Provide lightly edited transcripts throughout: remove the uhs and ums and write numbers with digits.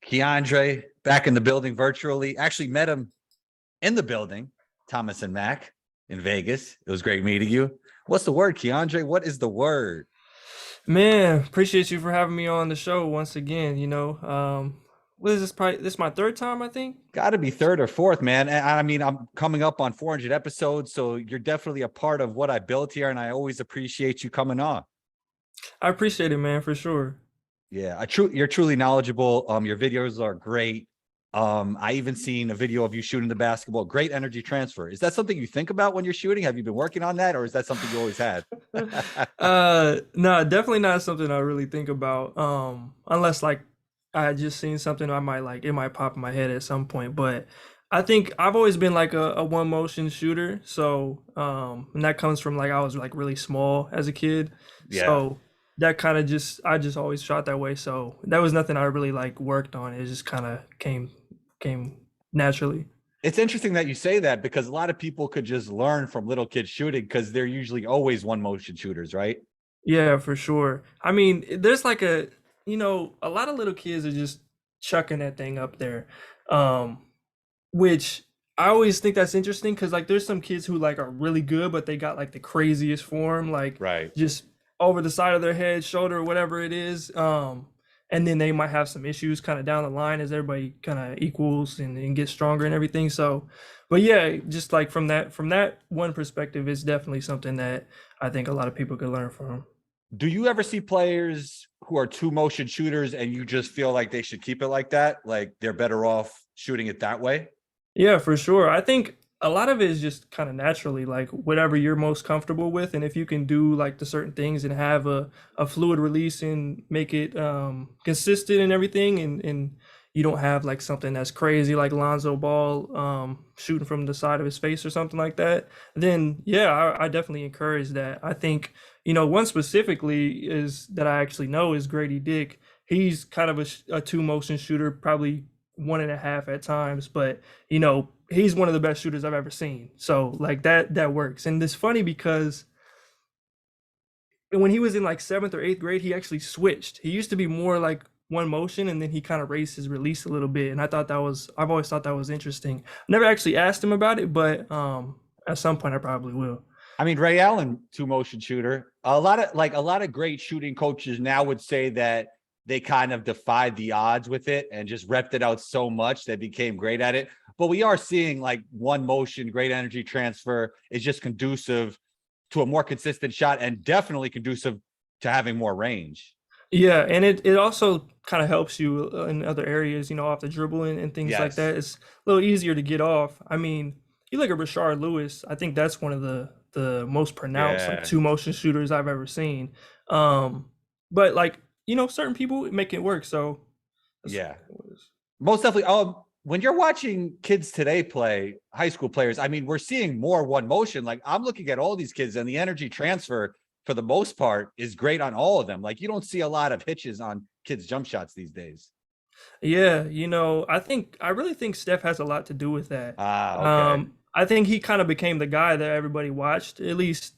Keandre back in the building virtually. Actually met him in the building, Thomas and Mac in Vegas. It was great meeting you. What's the word, Keandre? What is the word? Man, appreciate you for having me on the show once again. What is this? Probably this is my third time, I think. Got to be third or fourth, man. And I mean, I'm coming up on 400 episodes, so you're definitely a part of what I built here, and I always appreciate you coming on. I appreciate it, man, for sure. Yeah, you're truly knowledgeable. Your videos are great. I even seen a video of you shooting the basketball. Great energy transfer. Is that something you think about when you're shooting? Have you been working on that, or is that something you always had? No, definitely not something I really think about. Unless like I had just seen something I might like, it might pop in my head at some point. But I think I've always been like a one motion shooter. So, and that comes from like I was like really small as a kid. Yeah. So that kind of just I just always shot that way. So that was nothing I really like worked on. It just kind of came naturally. It's interesting that you say that because a lot of people could just learn from little kids shooting because they're usually always one motion shooters, right? Yeah, for sure. I mean, there's like a lot of little kids are just chucking that thing up there. Um, which I always think that's interesting because like there's some kids who like are really good, but they got like the craziest form, like Right. just over the side of their head, shoulder, whatever it is. And then they might have some issues kind of down the line as everybody kind of equals and gets stronger and everything. So, but yeah, just like from that one perspective, it's definitely something that I think a lot of people could learn from. Do you ever see players who are two motion shooters and you just feel like they should keep it like that? Like they're better off shooting it that way? Yeah, for sure. I think a lot of it is just kind of naturally like whatever you're most comfortable with. And if you can do like the certain things and have a fluid release and make it consistent and everything and you don't have like something that's crazy like Lonzo Ball shooting from the side of his face or something like that, then yeah, I definitely encourage that. I think, one specifically is that I actually know is Grady Dick. He's kind of a two motion shooter, probably one and a half at times, but he's one of the best shooters I've ever seen. So like that works. And it's funny because when he was in like seventh or eighth grade, he actually switched. He used to be more like one motion and then he kind of raised his release a little bit. And I've always thought that was interesting. Never actually asked him about it, but at some point I probably will. I mean, Ray Allen, two motion shooter. A lot of great shooting coaches now would say that they kind of defied the odds with it and just repped it out so much they became great at it. But we are seeing like one motion, great energy transfer is just conducive to a more consistent shot and definitely conducive to having more range. Yeah, and it also kind of helps you in other areas, off the dribble and things like Yes. that. It's a little easier to get off. I mean, you look at Rashard Lewis, I think that's one of the most pronounced like Yeah. two motion shooters I've ever seen. But like, certain people make it work, so that's Yeah. what it is. Most definitely. When you're watching kids today play, high school players, I mean, we're seeing more one motion. Like I'm looking at all these kids, and the energy transfer for the most part is great on all of them. Like you don't see a lot of hitches on kids' jump shots these days. Yeah, I really think Steph has a lot to do with that. Ah, okay. I think he kind of became the guy that everybody watched, at least,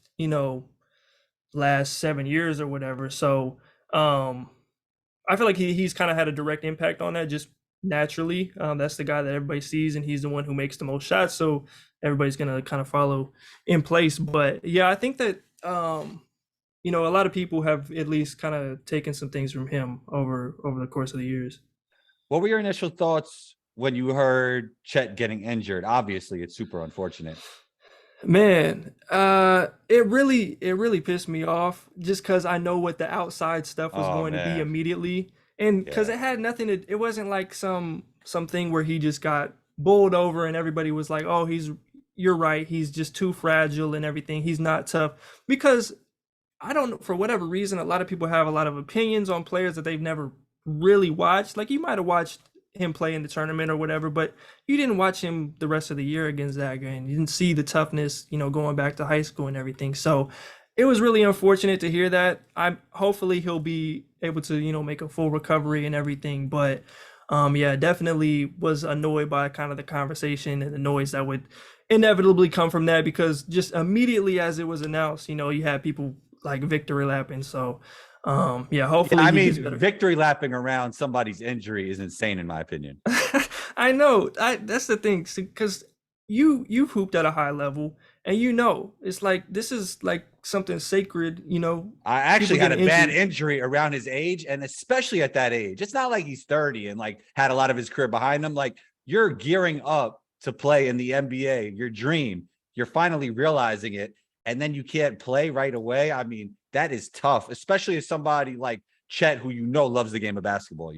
last 7 years or whatever. So I feel like he's kind of had a direct impact on that just naturally. That's the guy that everybody sees, and he's the one who makes the most shots. So everybody's gonna kind of follow in place. But yeah, I think that a lot of people have at least kind of taken some things from him over the course of the years. What were your initial thoughts when you heard Chet getting injured? Obviously, it's super unfortunate. Man, it really pissed me off just because I know what the outside stuff was Oh going to be man. immediately, and because Yeah. it had nothing to, it wasn't like something where he just got bowled over and everybody was like, oh, you're right, he's just too fragile and everything, he's not tough. Because I don't know, for whatever reason, a lot of people have a lot of opinions on players that they've never really watched. Like you might have watched him play in the tournament or whatever, but you didn't watch him the rest of the year against Zaga, and you didn't see the toughness, going back to high school and everything. So it was really unfortunate to hear that. I hopefully he'll be able to, make a full recovery and everything. But yeah, definitely was annoyed by kind of the conversation and the noise that would inevitably come from that because just immediately as it was announced, you had people like victory lapping. So Yeah, Yeah, hopefully I he gets mean, better. victory lapping around somebody's injury is insane, in my opinion. I know. That's the thing, because you've hooped at a high level, and it's like this is like something sacred. I People actually had a getting bad injured. injury around his age, and especially at that age. It's not like he's 30 and like had a lot of his career behind him. Like you're gearing up to play in the NBA, your dream. You're finally realizing it, and then you can't play right away. I mean, that is tough, especially as somebody like Chet, who loves the game of basketball.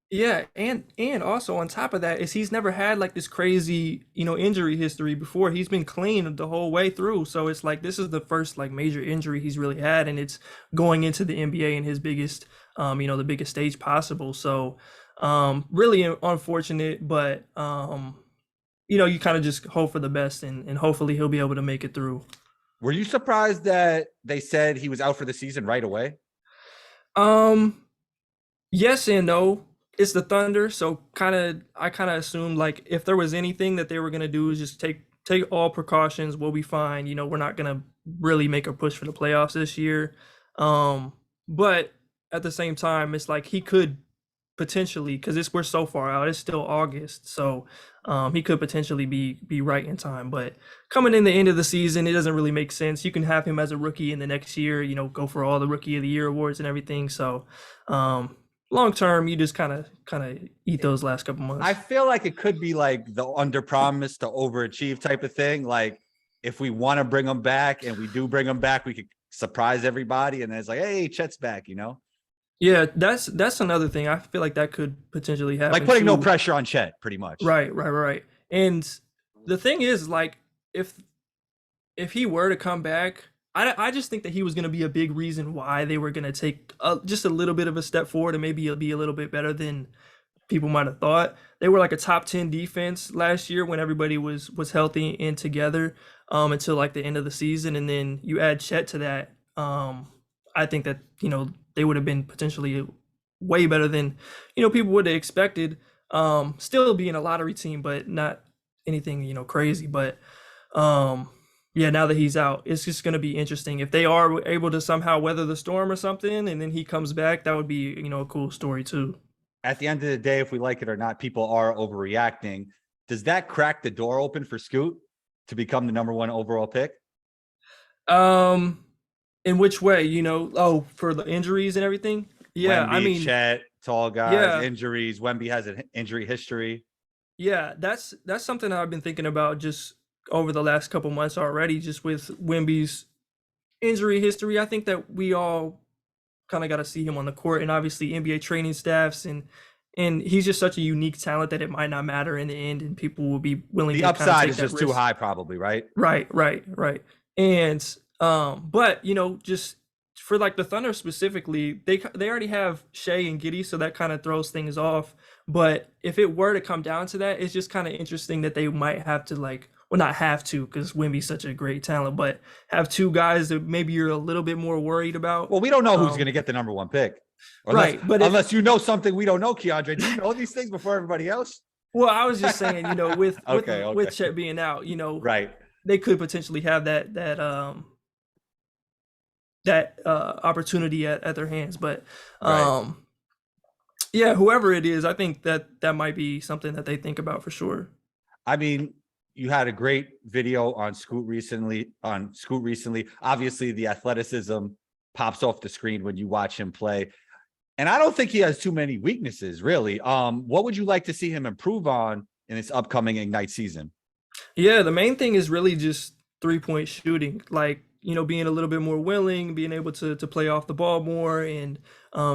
Yeah, and also on top of that is he's never had like this crazy, injury history before. He's been clean the whole way through. So it's like this is the first like major injury he's really had, and it's going into the NBA in his biggest, the biggest stage possible. So, really unfortunate, but you kind of just hope for the best, and hopefully he'll be able to make it through. Were you surprised that they said he was out for the season right away? Um, Yes and no. It's the Thunder, so I kind of assumed like if there was anything that they were gonna do is just take all precautions, we'll be fine. We're not gonna really make a push for the playoffs this year. But at the same time, it's like he could potentially, because it's we're so far out, it's still August, so he could potentially be right in time. But coming in the end of the season, it doesn't really make sense. You can have him as a rookie in the next year, go for all the Rookie of the Year awards and everything. So long term, you just kind of eat those last couple I months. feel like it could be like the under promise to overachieve type of thing. Like if we want to bring him back and we do bring him back, we could surprise everybody. And then it's like, hey, Chet's back. Yeah, that's another thing. I feel like that could potentially Like happen putting no too. pressure on Chet, pretty much. Right, right, right. And the thing is, like, if if he were to come back, I just think that he was going to be a big reason why they were going to take just a little bit of a step forward and maybe it'll be a little bit better than people might have thought. They were like a top 10 defense last year when everybody was healthy and together until like the end of the season, and then you add Chet to that. I think that they would have been potentially way better than people would have expected. Still being a lottery team, but not anything crazy. But um, yeah, now that he's out, it's just going to be interesting if they are able to somehow weather the storm or something, and then he comes back. That would be a cool story too. At the end of the day, if we like it or not, people are overreacting. Does that crack the door open for Scoot to become the number one overall pick? Um, in which way? Oh, for the injuries and everything. Yeah, I Wemby, mean, Chet, tall guys, yeah, injuries. Wemby has an injury history. yeah. That's something I've been thinking about just over the last couple months already. Just with Wimby's injury history, I think that we all kind of got to see him on the court, and obviously NBA training staffs, and he's just such a unique talent that it might not matter in the end, and people will be willing The to kind of upside take is that just too risk. high, probably, right? Right, right, right. And but just for like the Thunder specifically, they already have Shea and Giddy, so that kind of throws things off. But if it were to come down to that, it's just kind of interesting that they might have to like, well, not have to, because Wimby's such a great talent, but have two guys that maybe you're a little bit more worried about. Well, we don't know who's going Um, to get the number one pick, unless right, but if unless you know something we don't know, Keandre. Do you know these things before everybody else? well, I was just saying, with Okay, okay, Chet being out, right, they could potentially have that opportunity at their hands. But right. um, yeah, whoever it is, I think that might be something that they think about for sure. I mean, you had a great video on Scoot recently. Obviously, the athleticism pops off the screen when you watch him play. And I don't think he has too many weaknesses, really. What would you like to see him improve on in this upcoming Ignite season? Yeah, the main thing is really just 3-point shooting. Like, being a little bit more willing, being able to play off the ball more, and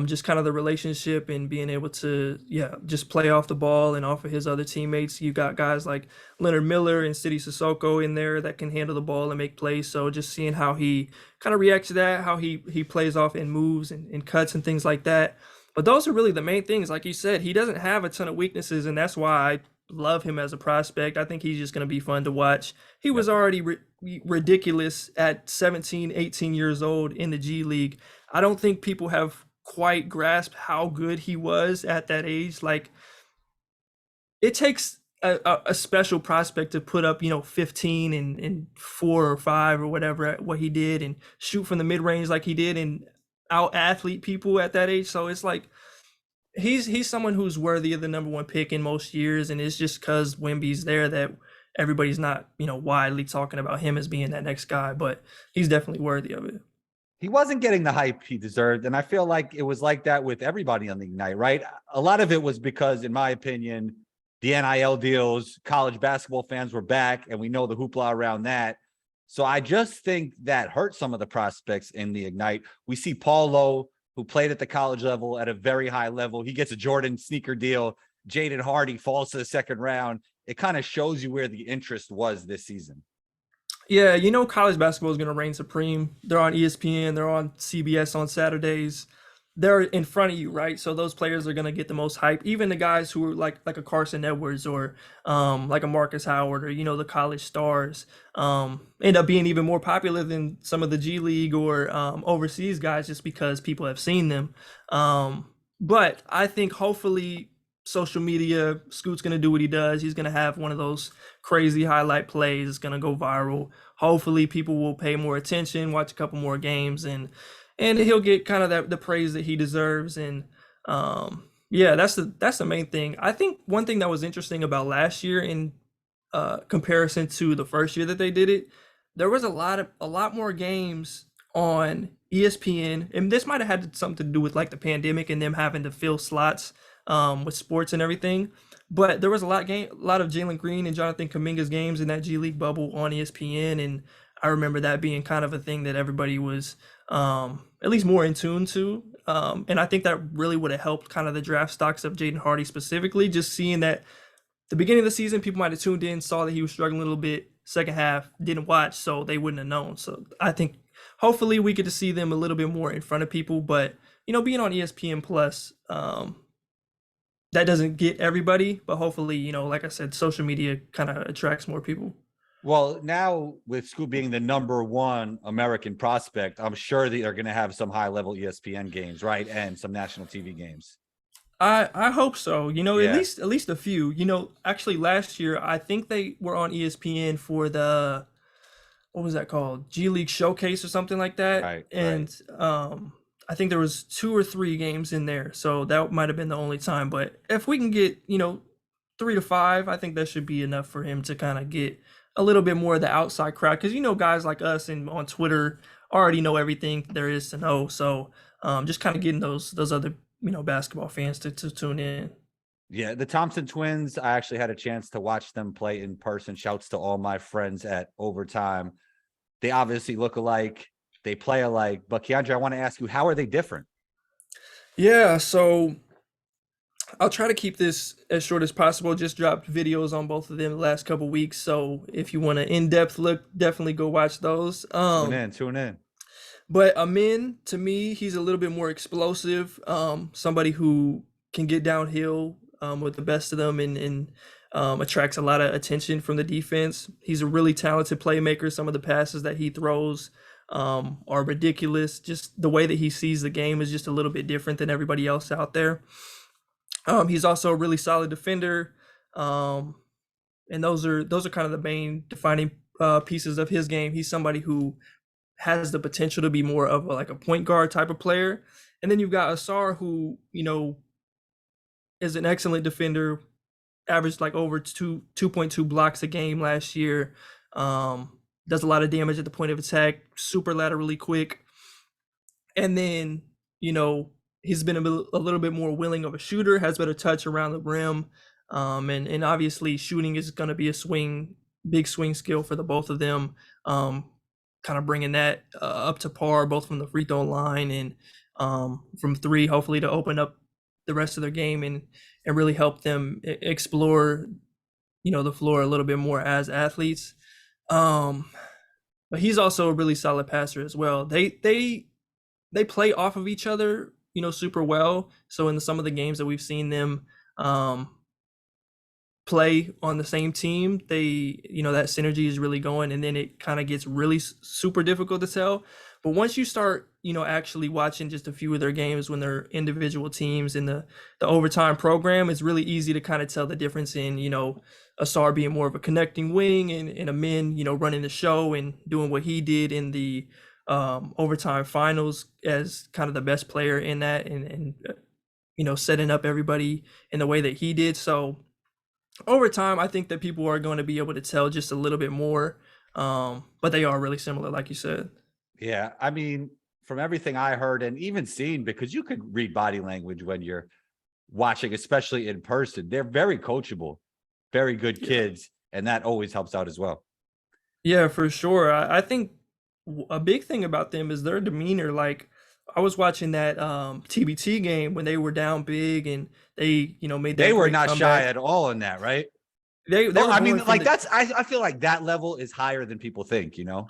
just kind of the relationship and being able to, yeah, just play off the ball and off of his other teammates. You got guys like Leonard Miller and City Sissoko in there that can handle the ball and make plays. So just seeing how he kind of reacts to that, how he plays off and moves and cuts and things like that. But those are really the main things. Like you said, he doesn't have a ton of weaknesses, and that's why I love him as a prospect. I think he's just going to be fun to watch. He Yep. was already ridiculous at 17, 18 years old in the G League. I don't think people have quite grasped how good he was at that age. Like, it takes a special prospect to put up, 15 and 4 or 5 or whatever, what he did, and shoot from the mid range like he did. And out athlete people at that age. So it's like he's someone who's worthy of the number one pick in most years, and it's just because Wemby's there that everybody's not widely talking about him as being that next guy, but he's definitely worthy of it. He wasn't getting the hype he deserved. And I feel like it was like that with everybody on the Ignite, right? A lot of it was because, in my opinion, the NIL deals, college basketball fans were back, and we know the hoopla around that. So I just think that hurt some of the prospects in the Ignite. We see Paulo, who played at the college level at a very high level. He gets a Jordan sneaker deal. Jaden Hardy falls to the second round. It kind of shows you where the interest was this season. Yeah, college basketball is going to reign supreme. They're on ESPN, they're on CBS on Saturdays. They're in front of you, right? So those players are going to get the most hype. Even the guys who are like a Carson Edwards or like a Marcus Howard or the college stars end up being even more popular than some of the G League or overseas guys just because people have seen them. But I think hopefully social media, Scoot's going to do what he does. He's going to have one of those crazy highlight plays. It's going to go viral. Hopefully people will pay more attention, watch a couple more games, and he'll get kind of the praise that he deserves. And yeah, that's the main thing. I think one thing that was interesting about last year in comparison to the first year that they did it, there was a lot more games on ESPN, and this might have had something to do with like the pandemic and them having to fill slots with sports and everything. But there was a lot of Jalen Green and Jonathan Kuminga's games in that G League bubble on ESPN, and I remember that being kind of a thing that everybody was at least more in tune to. And I think that really would have helped kind of the draft stocks of Jaden Hardy specifically, just seeing that the beginning of the season, people might have tuned in, saw that he was struggling a little bit. Second half, didn't watch, so they wouldn't have known. So I think hopefully we get to see them a little bit more in front of people. But, being on ESPN Plus, that doesn't get everybody, but hopefully, like I said, social media kind of attracts more people. Well, now with Scoot being the number one American prospect, I'm sure that they're going to have some high level ESPN games, right? And some national TV games. I hope so. Yeah. At least a few. Actually last year I think they were on ESPN for the what was that called? G League Showcase or something like that. Right. And I think there was 2 or 3 games in there. So that might have been the only time, but if we can get, 3 to 5, I think that should be enough for him to kind of get a little bit more of the outside crowd, because guys like us and on Twitter already know everything there is to know. So just kind of getting those other basketball fans to tune in. Yeah, the Thompson twins, I actually had a chance to watch them play in person. Shouts to all my friends at Overtime. They obviously look alike, they play alike, but Keandre, I want to ask you, how are they different? Yeah, so I'll try to keep this as short as possible. Just dropped videos on both of them the last couple weeks, so if you want an in-depth look, definitely go watch those. Tune in. But Amin, to me, he's a little bit more explosive. Somebody who can get downhill with the best of them and attracts a lot of attention from the defense. He's a really talented playmaker. Some of the passes that he throws are ridiculous. Just the way that he sees the game is just a little bit different than everybody else out there. He's also a really solid defender. And those are kind of the main defining pieces of his game. He's somebody who has the potential to be more of a point guard type of player. And then you've got Asar, who, is an excellent defender, averaged over 2.2 blocks a game last year. Does a lot of damage at the point of attack, super laterally quick. And then, he's been a little bit more willing of a shooter, has better touch around the rim. And obviously shooting is going to be a big swing skill for the both of them. Kind of bringing that up to par, both from the free throw line and from 3, hopefully to open up the rest of their game and really help them explore, the floor a little bit more as athletes. But he's also a really solid passer as well. They play off of each other, super well. So in some of the games that we've seen them play on the same team, they that synergy is really going, and then it kind of gets really super difficult to tell. But once you start actually watching just a few of their games when they're individual teams in the overtime program, it's really easy to kind of tell the difference in Asar being more of a connecting wing and Amin running the show and doing what he did in the overtime finals as kind of the best player in that, and setting up everybody in the way that he did. So over time, I think that people are going to be able to tell just a little bit more. But they are really similar, like you said. Yeah, I mean, from everything I heard and even seen, because you could read body language when you're watching, especially in person, they're very coachable, very good Yeah. kids, and that always helps out as well. Yeah, for sure. I think a big thing about them is their demeanor. Like I was watching that TBT game when they were down big and they made They that were great not shy comeback. at all in that, right? They Well, were I mean, going from like the I feel like that level is higher than people think, you know?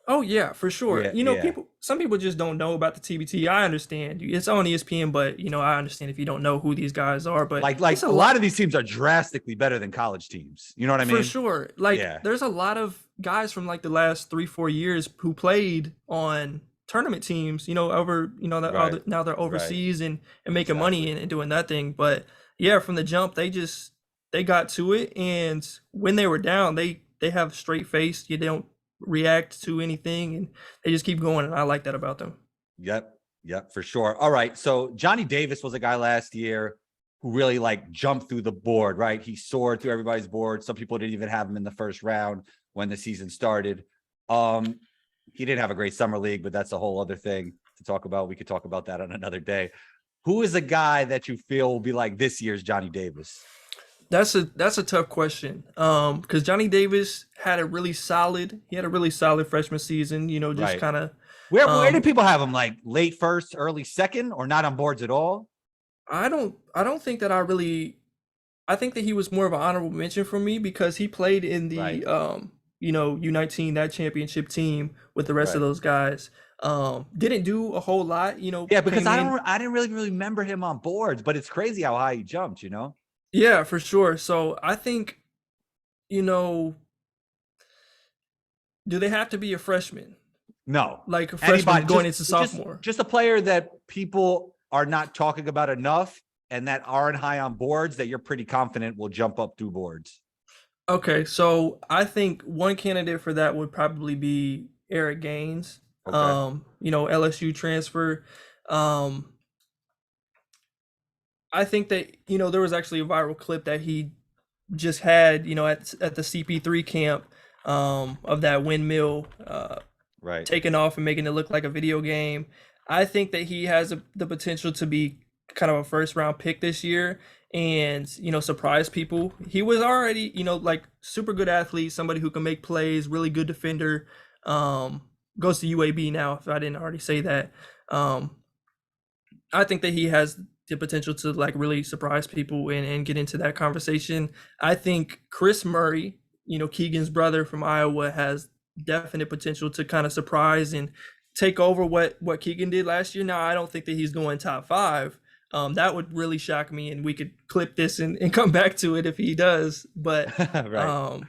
Oh yeah, for sure. Yeah, yeah. Some people just don't know about the TBT. I understand. It's on ESPN, but I understand if you don't know who these guys are, but Like it's a a lot lot of these teams are drastically better than college teams. You know what I for mean? sure. Like Yeah, there's a lot of guys from like the last 3-4 years who played on tournament teams, over that right, now they're right. overseas and making money Exactly. and doing that thing. But yeah, from the jump they got to it, and when they were down, they have straight face. They don't react to anything, and they just keep going, and I like that about them. Yep. Yep, for sure. All right. So Johnny Davis was a guy last year who really like jumped through the board, right? He soared through everybody's board. Some people didn't even have him in the first round when the season started. Um, he didn't have a great summer league, but that's a whole other thing to talk about. We could talk about that on another day. Who is a guy that you feel will be like this year's Johnny Davis? That's a tough question. Because Johnny Davis had a really solid freshman season. Just Right. kind of. Where do Um, people have him? Like late first, early second, or not on boards at all? I don't think that I really. I think that he was more of an honorable mention for me because he played in Right. the U19, that championship team with the rest of Right. those guys. Didn't do a whole lot. Yeah, because Came in. I didn't really remember him on boards, but it's crazy how high he jumped, you know? Yeah, for sure. So I think you know, do they have to be a freshman? No. Like a freshman Anybody, going into just sophomore? just a player that people are not talking about enough and that aren't high on boards that you're pretty confident will jump up through boards. Okay, so I think one candidate for that would probably be Eric Gaines. Okay. LSU transfer. Um, I think that there was actually a viral clip that he just had at the CP3 camp of that windmill Right. taking off and making it look like a video game. I think that he has the potential to be kind of a first round pick this year and surprise people. He was already like super good athlete, somebody who can make plays, really good defender. Um, Goes to UAB now. If I didn't already say that, um, I think that he has the potential to like really surprise people and get into that conversation. I think Chris Murray, Keegan's brother from Iowa, has definite potential to kind of surprise and take over what Keegan did last year. Now, I don't think that he's going top five. That would really shock me, and we could clip this and come back to it if he does. But Right.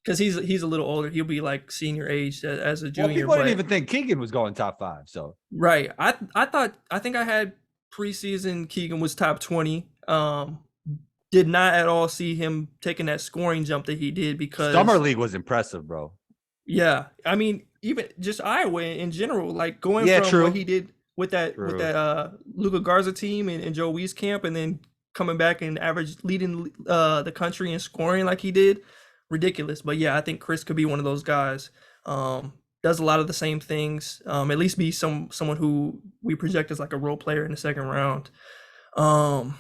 because he's a little older, he'll be like senior age as a Well, junior. people didn't But even think Keegan was going top five. So right, I think I had preseason Keegan was top 20. Did not at all see him taking that scoring jump that he did summer because league was impressive, bro. yeah, I mean even just Iowa in general, like going Yeah, from what true. he did with True. that Luca Garza team and Joe Weiss camp, and then coming back and leading the country in scoring like he did, ridiculous. But yeah, I think Chris could be one of those guys. Does a lot of the same things. At least be someone who we project as like a role player in the second round. Um,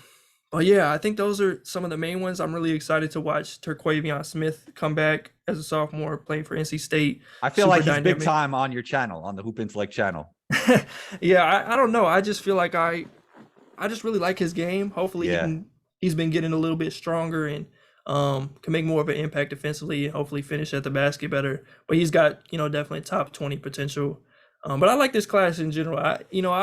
but yeah, I think those are some of the main ones. I'm really excited to watch Terquavion Smith come back as a sophomore playing for NC State. I feel Super like he's big dynamic. time on your channel, on the Hoop Intellect channel. Yeah, I don't know. I just feel like I just really like his game. Hopefully Yeah. he's been getting a little bit stronger and can make more of an impact defensively and hopefully finish at the basket better. But he's got, definitely top 20 potential. But I like this class in general. I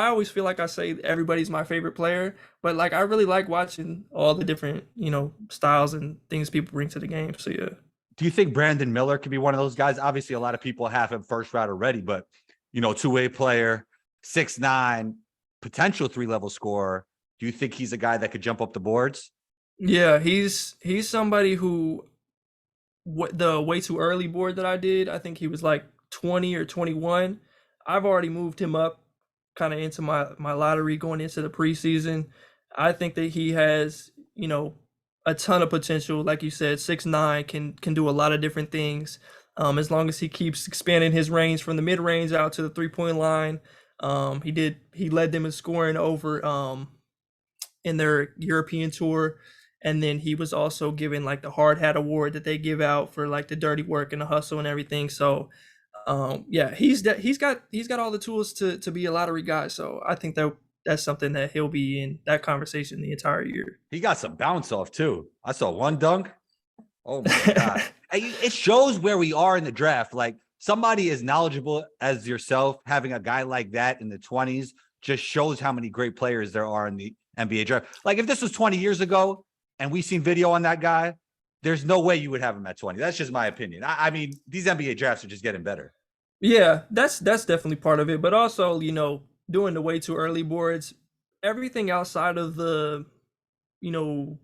always feel like I say everybody's my favorite player, but like I really like watching all the different, styles and things people bring to the game. So yeah. Do you think Brandon Miller could be one of those guys? Obviously, a lot of people have him first round already, but two-way player, 6'9", potential 3-level scorer. Do you think he's a guy that could jump up the boards? Yeah, he's somebody who what the way too early board that I did, I think he was like 20 or 21. I've already moved him up kind of into my lottery going into the preseason. I think that he has, a ton of potential. Like you said, 6'9", can do a lot of different things. As long as he keeps expanding his range from the mid range out to the 3-point line. He led them in scoring over in their European tour. And then he was also given like the hard hat award that they give out for like the dirty work and the hustle and everything. So yeah, he's got all the tools to be a lottery guy. So I think that's something that he'll be in that conversation the entire year. He got some bounce off too. I saw one dunk. Oh my God. It shows where we are in the draft. Like somebody as knowledgeable as yourself, having a guy like that in the 20s just shows how many great players there are in the NBA draft. Like if this was 20 years ago and we seen video on that guy, there's no way you would have him at 20. That's just my opinion. I mean, these NBA drafts are just getting better. Yeah, that's definitely part of it. But also, doing the way too early boards, everything outside of the, you know,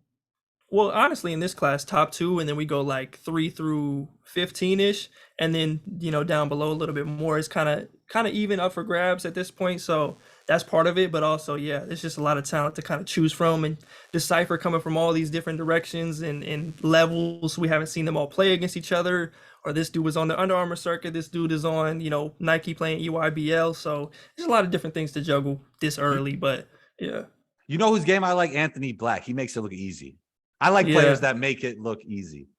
well, honestly, in this class, top two, and then we go like 3 through 15-ish, and then down below a little bit more is kind of even up for grabs at this point. So that's part of it, but also, yeah, it's just a lot of talent to kind of choose from and decipher coming from all these different directions and levels. We haven't seen them all play against each other. Or this dude was on the Under Armour circuit. This dude is on, Nike playing EYBL. So there's a lot of different things to juggle this early, but yeah. You know whose game I like? Anthony Black. He makes it look easy. I like Yeah. players that make it look easy.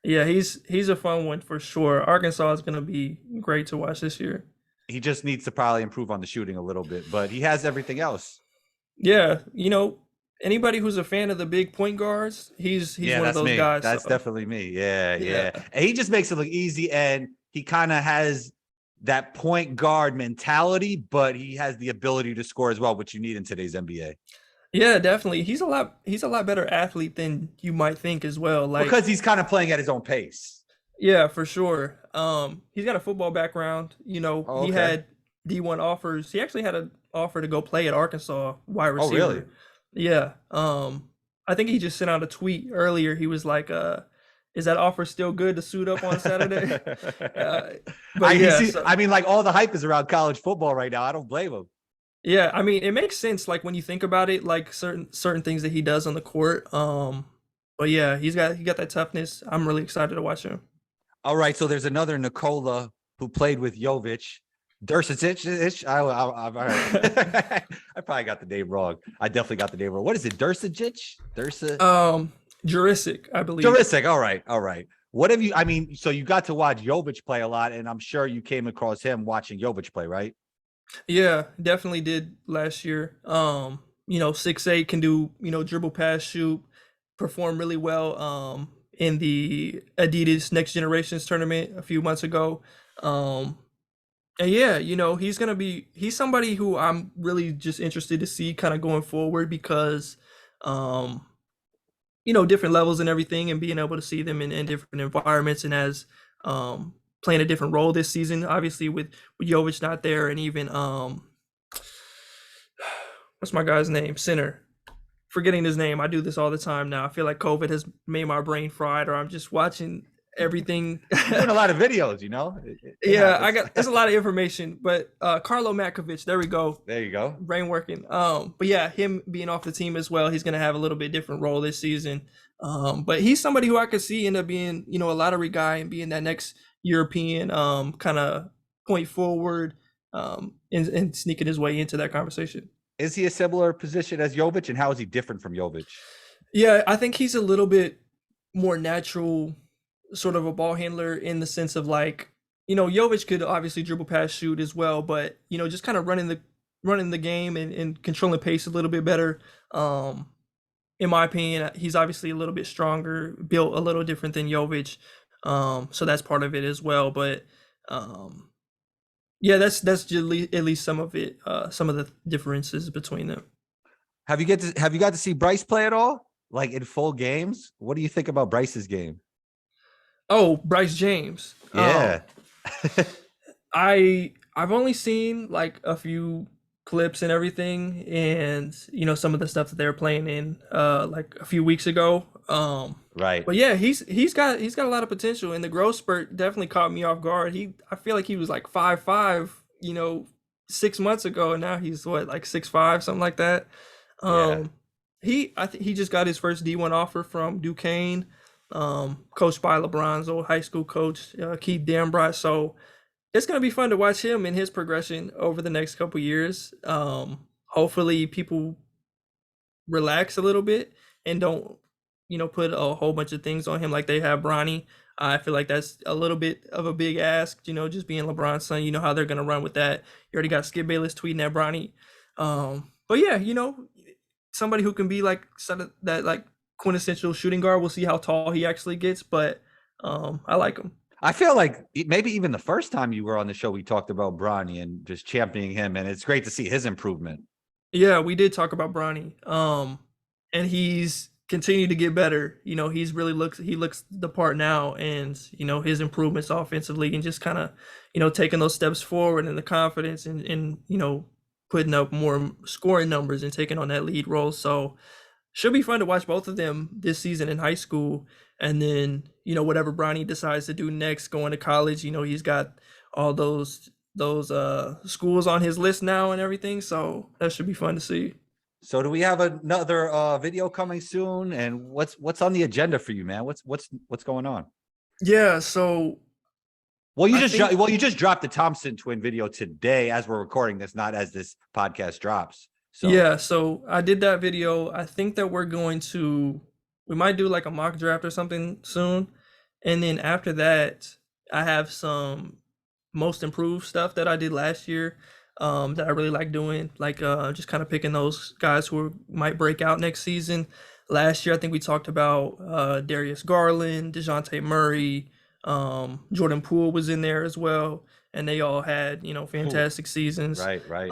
Yeah, he's a fun one for sure. Arkansas is going to be great to watch this year. He just needs to probably improve on the shooting a little bit, but he has everything else. Yeah, anybody who's a fan of the big point guards, he's one of those me. guys. That's so. definitely me. Yeah. Yeah. And he just makes it look easy, and he kind of has that point guard mentality, but he has the ability to score as well, which you need in today's NBA. Yeah, definitely. He's a lot better athlete than you might think as well. Like Because he's kind of playing at his own pace. yeah, for sure. He's got a football background. Oh, He okay. had D1 offers. He actually had an offer to go play at Arkansas wide receiver. Oh, really? Yeah. I think he just sent out a tweet earlier. He was like, is that offer still good to suit up on Saturday? But yeah, I mean, like all the hype is around college football right now. I don't blame him. yeah, I mean, it makes sense like when you think about it, like certain things that he does on the court. But yeah, he got that toughness. I'm really excited to watch him. All right, so there's another Nikola who played with Jovic. Dursic. I probably got the name wrong. I definitely got the name wrong. What is it? Dursic? Jurassic, I believe. Jurassic. All right. What have you? I mean, so you got to watch Jovic play a lot, and I'm sure you came across him watching Jovic play, right? Yeah, definitely did last year. 6'8" can do, dribble, pass, shoot, perform really well in the Adidas Next Generations tournament a few months ago. And yeah, he's somebody who I'm really just interested to see kind of going forward because different levels and everything and being able to see them in different environments and as playing a different role this season, obviously with Jovic not there and even what's my guy's name? Center. Forgetting his name. I do this all the time now. I feel like COVID has made my brain fried or I'm just watching everything. Doing a lot of videos, Yeah, there's a lot of information, but Carlo Matkovic, there we go. There you go. Brain working. But yeah, him being off the team as well, he's gonna have a little bit different role this season. But he's somebody who I could see end up being, a lottery guy and being that next European kind of point forward and sneaking his way into that conversation. Is he a similar position as Jovic, and how is he different from Jovic? Yeah, I think he's a little bit more natural, sort of a ball handler in the sense of like, Jovic could obviously dribble, pass, shoot as well, but just kind of running the game and controlling pace a little bit better. In my opinion, he's obviously a little bit stronger, built a little different than Jovic, so that's part of it as well. But yeah, that's just at least some of it, some of the differences between them. Have you got to see Bryce play at all? Like in full games? What do you think about Bryce's game? Oh, Bryce James. Yeah. I've only seen like a few clips and everything and some of the stuff that they were playing in like a few weeks ago. Right. But yeah, he's got a lot of potential and the growth spurt definitely caught me off guard. I feel like he was like 5'5", you know, 6 months ago, and now he's what, like 6'5", something like that. Yeah. Um, I think he just got his first D1 offer from Duquesne, coached by LeBron's old high school coach, Keith Dambright. So it's gonna be fun to watch him and his progression over the next couple years. Hopefully, people relax a little bit and don't, put a whole bunch of things on him like they have Bronny. I feel like that's a little bit of a big ask, just being LeBron's son. You know how they're gonna run with that. You already got Skip Bayless tweeting at Bronny. But yeah, somebody who can be like that like quintessential shooting guard. We'll see how tall he actually gets, but I like him. I feel like maybe even the first time you were on the show, we talked about Bronny and just championing him, and it's great to see his improvement. Yeah, we did talk about Bronny. And he's continued to get better. He looks the part now, and his improvements offensively and just kind of, taking those steps forward and the confidence and putting up more scoring numbers and taking on that lead role. So should be fun to watch both of them this season in high school, and then whatever Bronny decides to do next, going to college. He's got all those schools on his list now and everything, so that should be fun to see. So do we have another video coming soon? And what's on the agenda for you, man? What's going on? Yeah, so you just dropped the Thompson twin video today as we're recording this, not as this podcast drops. So yeah, so I did that video. I think that we might do like a mock draft or something soon, and then after that I have some most improved stuff that I did last year, that I really like doing, like just kind of picking those guys who might break out next season. Last year I think we talked about Darius Garland, DeJounte Murray, Jordan Poole was in there as well, and they all had fantastic seasons. Right.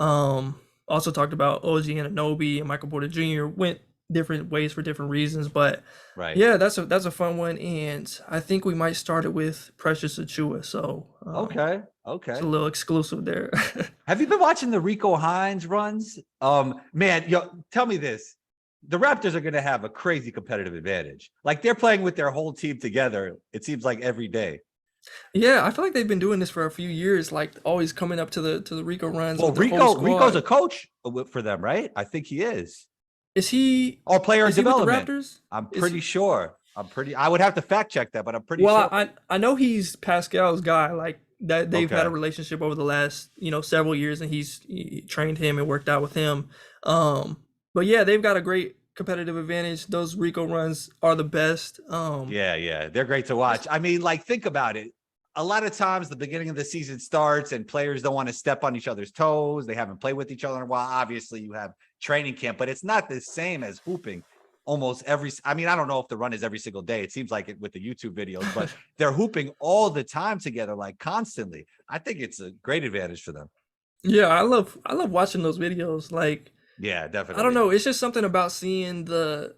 Also talked about OG Anunoby and Michael Porter Jr. Went different ways for different reasons, but right. Yeah, that's a fun one, and I think we might start it with Precious Achua. So okay, it's a little exclusive there. Have you been watching the Rico Hines runs? Man, tell me this: the Raptors are going to have a crazy competitive advantage. Like they're playing with their whole team together. It seems like every day. Yeah, I feel like they've been doing this for a few years, like always coming up to the Rico runs. Well, with the whole Rico's a squad. coach for them, right? I think he is. Is he? Or player Is he with the development. Raptors? I'm pretty sure. I would have to fact check that, but I'm pretty Well, sure. I know he's Pascal's guy. Like that, they've had a Okay. relationship over the last several years, and he trained him and worked out with him. But yeah, they've got a great competitive advantage. Those Rico runs are the best. Yeah, they're great to watch. I mean, like, think about it. A lot of times the beginning of the season starts and players don't want to step on each other's toes. They haven't played with each other in a while. Obviously, you have training camp, but it's not the same as hooping almost I mean, I don't know if the run is every single day. It seems like it with the YouTube videos, but they're hooping all the time together, like constantly. I think it's a great advantage for them. Yeah, I love watching those videos. Like Yeah, definitely. I don't know, it's just something about seeing the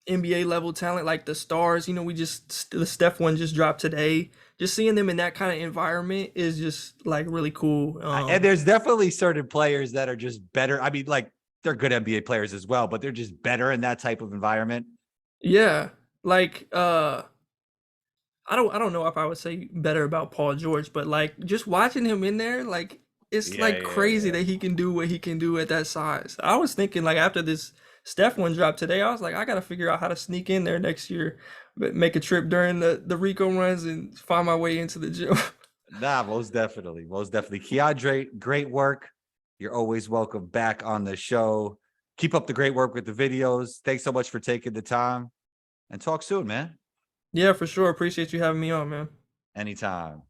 NBA level talent, like the stars. The Steph one just dropped today. Just seeing them in that kind of environment is just like really cool. And there's definitely certain players that are just better. I mean, like they're good NBA players as well, but they're just better in that type of environment. Yeah, like I don't know if I would say better about Paul George, but like just watching him in there, like it's like crazy that he can do what he can do at that size. I was thinking like after this Steph one dropped today, I was like, I gotta figure out how to sneak in there next year, but make a trip during the Rico runs and find my way into the gym. Nah, most definitely. Keandre, great work. You're always welcome back on the show. Keep up the great work with the videos. Thanks so much for taking the time, and talk soon, man. Yeah, for sure. Appreciate you having me on, man. Anytime.